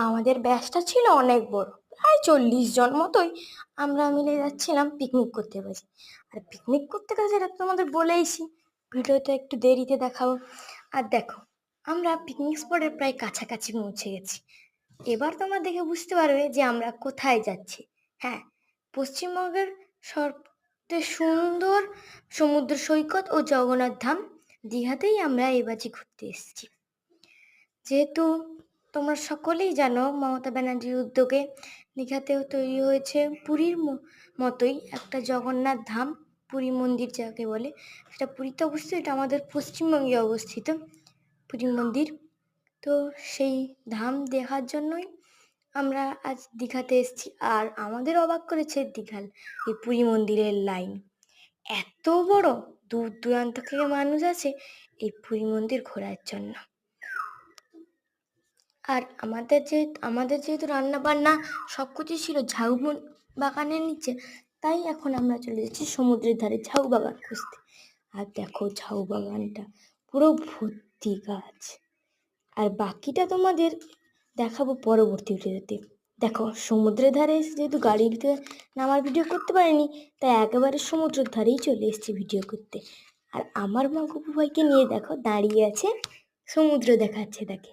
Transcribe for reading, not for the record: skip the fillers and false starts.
আমাদের ব্যাচটা ছিল অনেক বড়, প্রায় 40 জন মতোই। আমরা মিলে যাচ্ছিলাম পিকনিক করতে বসে। আর পিকনিক করতে গেছে এটা তো তোমাদের বলেইছি, ভিডিওতে একটু দেরিতে দেখাবো। আর দেখো, আমরা পিকনিক স্পটের প্রায় কাছাকাছি পৌঁছে গেছি। এবার তোমরা দেখে বুঝতে পারবে যে আমরা কোথায় যাচ্ছি। হ্যাঁ, পশ্চিমবঙ্গের সবচেয়ে সুন্দর সমুদ্র সৈকত ও জগন্নাথ ধাম দীঘাতেই আমরা এবারে ঘুরতে এসেছি। যেহেতু তোমরা সকলেই জানো, মমতা ব্যানার্জির উদ্যোগে দীঘাতেও তৈরি হয়েছে পুরীর মতোই একটা জগন্নাথ ধাম, পুরী মন্দির যাকে বলে। সেটা পুরীতে অবস্থিত, এটা আমাদের পশ্চিমবঙ্গে অবস্থিত পুরী মন্দির। তো সেই ধাম দেখার জন্যই আমরা আজ দীঘাতে এসেছি। আর আমাদের অবাক করেছে দীঘার এই পুরী মন্দিরের লাইন। এত বড়, দূর দূরান্ত থেকে মানুষ আসে এই পুরী মন্দির ঘোরার জন্য। আর আমাদের যেহেতু রান্না বান্না সব কিছুই ছিল ঝাউ বাগানের নিচে, তাই এখন আমরা চলে যাচ্ছি সমুদ্রের ধারে ঝাউ বাগান খুঁজতে। আর দেখো, ঝাউ বাগানটা পুরো ভর্তি গাছ। আর বাকিটা তোমাদের দেখাবো পরবর্তী ভিডিওতে। দেখো, সমুদ্রের ধারে এসে যেহেতু গাড়িতে নামার ভিডিও করতে পারিনি, তাই একেবারে সমুদ্রের ধারেই চলে এসেছি ভিডিও করতে। আর আমার মা গপু ভাইকে নিয়ে দেখো দাঁড়িয়ে আছে, সমুদ্র দেখাচ্ছে। দেখে